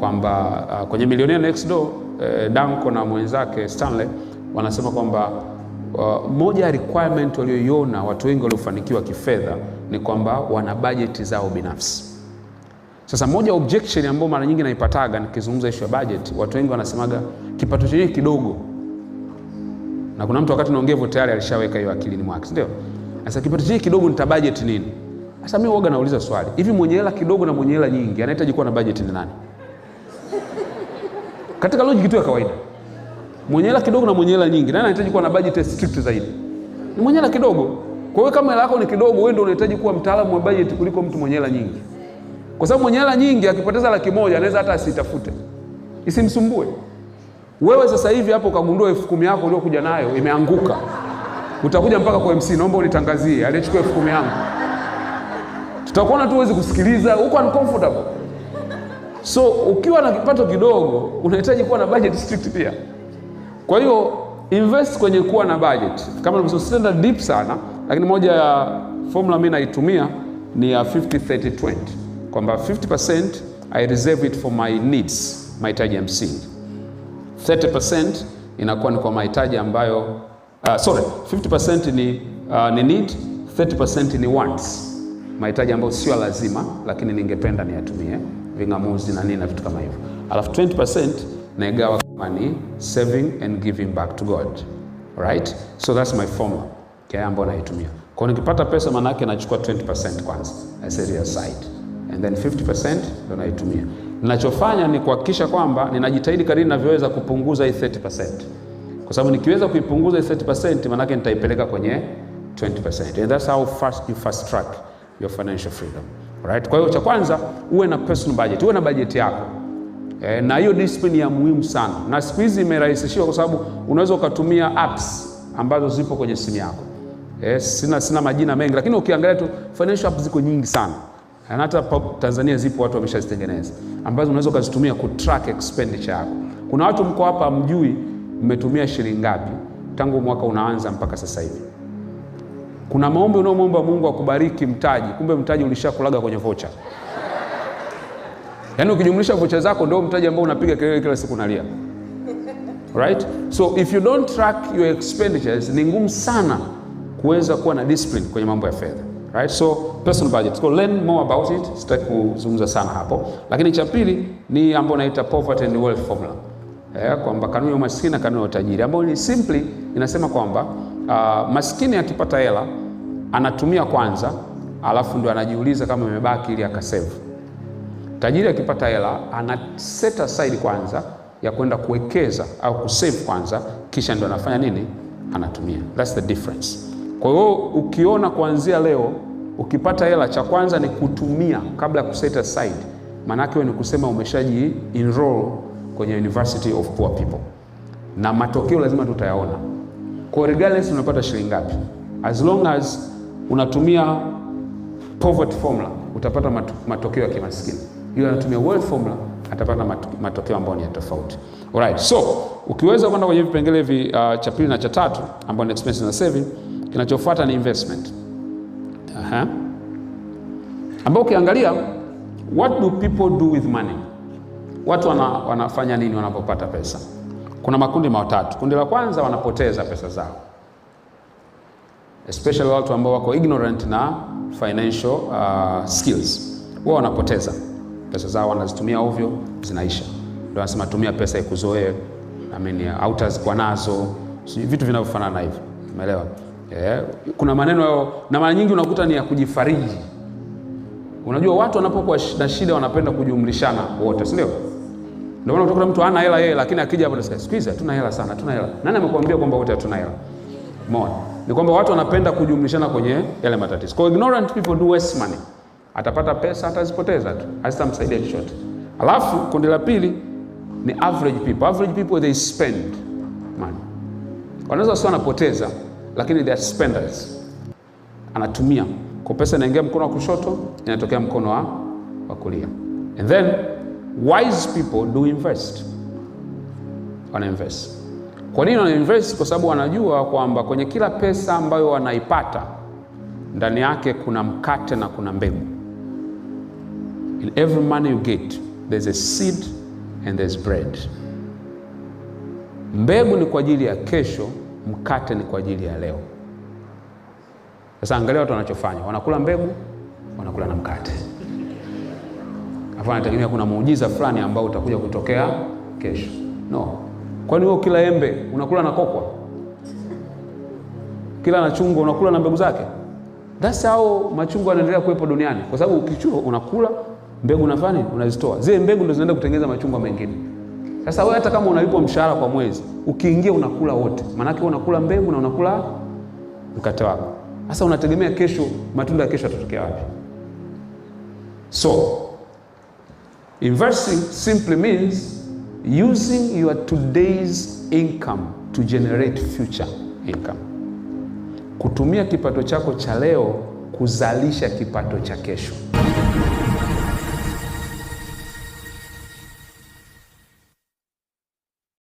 kwamba kwenye Millionaire Next Door Danko na mwenzake Stanley wanasema kwamba moja ya requirement walioiona watu wengi waliofanikiwa kifedha ni kwamba wana budget zao binafsi. Sasa moja objection ambayo mara nyingi naipataga nikizungumza issue ya budget, watu wengi wanasemaga kipato chenyewe kidogo. Na kuna mtu wakati naongea hivyo tayari alishaweka hiyo akilini mwake, ndio? Sasa kipato chenyewe kidogo nita budget nini? Sasa mimi huaga nauliza swali, hivi mwenye hela kidogo na mwenye hela nyingi anahitaji kuwa na budget ni nani? Katika logic tu ya kawaida. Mwenye hela kidogo na mwenye hela nyingi, nani anahitaji kuwa na budget strict zaidi? Ni mwenye hela kidogo. Kwa hiyo kama hela yako ni kidogo, wewe ndio unahitaji kuwa mtaalamu wa budget kuliko mtu mwenye hela nyingi. Kwa sababu mwenye hela nyingi akipoteza 100,000 anaweza hata asitafute. Isimsumbue. Wewe sasa hivi hapo ukagundua 10,000 yako uliokuja nayo imeanguka. Utakuja mpaka kwa MC, naomba unitangazie aliyechukua 10,000 yangu. Tutakuona tu uwezi kusikiliza, uko uncomfortable. So ukiwa na kipato kidogo unahitaji kuwa na budget strict pia. Kwa hiyo invest kwenye kuwa na budget. Kama nilivyosema deep sana, lakini moja ya formula mimi naitumia ni ya 50-30-20. Kwamba 50% I reserve it for my needs, mahitaji ya msingi. 30% inakuwa ni kwa mahitaji ambayo 50% ni need, 30% ni wants. Mahitaji ambayo sio lazima lakini ningependa niyatumie, vingamuzi na nini na vitu kama hivyo. Alafu 20% naigawa kama ni saving and giving back to God. Right? So that's my formula. Ambayo naitumia. Kwa nikipata pesa maana yake nachukua 20% kwanza, I set it aside. And then 50% ndio naitumia. Ninachofanya ni kuhakikisha kwamba ninajitahidi kadri ninavyoweza kupunguza hii 30%. Kwa sababu nikiweza kuipunguza hii 30% maana yake nitaipeleka kwenye 20%. And that's how fast you fast track your financial freedom. Right? Kwa hiyo cha kwanza uwe na personal budget, uwe na budget yako. Na hiyo discipline ya muhimu sana. Na siku hizi imerahisishiwa kwa sababu unaweza ukatumia apps ambazo zipo kwenye simu yako. Sina majina mengi lakini ukiangalia tu financial apps ziko nyingi sana. Na hata Tanzania zipo watu wameshazitengeneza ambazo unaweza kuzitumia ku track expenditure yako. Kuna watu mko hapa mjui mmetumia shilingi ngapi tangu mwaka unaanza mpaka sasa hivi. Kuna maombi unaomwomba Mungu akubariki mtaji, kumbe mtaji ulishakulaga kwenye voucher. Yaani ukijumlisha voucher zako ndio mtaji ambao unapiga kelele kila siku unalia. Right? So if you don't track your expenditures ni ngumu sana kuweza kuwa na discipline kwenye mambo ya fedha. Right? So personal budget. So learn more about it. Sitaki kuzungumza sana hapo. Lakini cha pili ni ambayo naita poverty and wealth formula. Kwamba kanuni ya umaskini na kanuni ya utajiri. Ambayo ni simply inasema kwamba maskini akipata hela anatumia kwanza, alafu ndio anajiuliza kama imebaki ili akasave. Tajiri akipata hela ana set aside kwanza ya kwenda kuwekeza au kusave kwanza, kisha ndio anafanya nini? Anatumia. That's the difference. Kwa hiyo ukiona kuanzia leo ukipata hela cha kwanza ni kutumia kabla ya kuset aside, maana yake ni kusema umeshaji enroll kwenye University of Poor People. Na matokeo lazima tutayaona. Kwa regardless unapata shilingi ngapi, as long as unatumia poverty formula utapata matokeo ya kimaskini. Yule anatumia wealth formula atapata matokeo ambayo ni tofauti. Alright, so ukiweza kwenda kwenye vipengele hivi cha pili na cha tatu ambao ni expenses na saving, kinachofuata ni investment. Ambao ukiangalia what do people do with money? Watu wanafanya nini wanapopata pesa? Kuna makundi matatu. Kundi la kwanza wanapoteza pesa zao. Especially watu ambao wako ignorant na financial skills. Wao wanapoteza pesa zao, wanazitumia ovyo, zinaisha. Ndio wanasema tumia pesa ikuzoee. Hautazikuwa nazo. Vitu vinavyofanana na hivyo. Umeelewa? Kuna maneno na mara nyingi unakuta ni ya kujifariji. Unajua watu wanapokuwa na shida wanapenda kujumlishana wote, si ndio? Ndio maana utakuta mtu hana hela yeye lakini akija hapo anasema siku hizi hatuna hela sana, hatuna hela. Nani amekwambia kwamba wote hatuna hela? Umeona? Ni kwamba watu wanapenda kujumlishana kwenye yale matatizo. Kwa ignorant people do waste money. Atapata pesa atazipoteza tu, hazitamsaidia chochote. Alafu kundi la pili ni average people. Average people they spend money. Wanaweza sio wanapoteza lakini they are spenders. Anatumia. Kwa pesa inaingia mkono wa kushoto, inatokea mkono wa kulia. And then wise people do invest. Wana invest. Kwa nini wana invest? Kwa sababu wanajua kwamba kwenye kila pesa ambayo wanaipata ndani yake kuna mkate na kuna mbegu. In every money you get, there's a seed and there's bread. Mbegu ni kwa ajili ya kesho, mkate ni kwa ajili ya leo. Sasa angalia watu wanachofanya, wanakula mbegu, wanakula na mkate. Hapo anategemea kuna muujiza fulani ambao utakuja kutokea kesho. No. Kwani wewe kila embe unakula na kokwa? Kila na chungwa unakula na mbegu zake? That's how machungwa yanaendelea kuwepo duniani. Kwa sababu ukichukua unakula mbegu unafanya unazitoa. Zile mbegu ndio zinaenda kutengeneza machungwa mengine. Sasa wewe hata kama unalipwa mshahara kwa mwezi, ukiingia unakula wote. Maana yake unakula mbegu na unakula mkate wako. Sasa unategemea kesho matunda ya kesho yatatokea wapi? So, investing simply means using your today's income to generate future income. Kutumia kipato chako cha leo kuzalisha kipato cha kesho.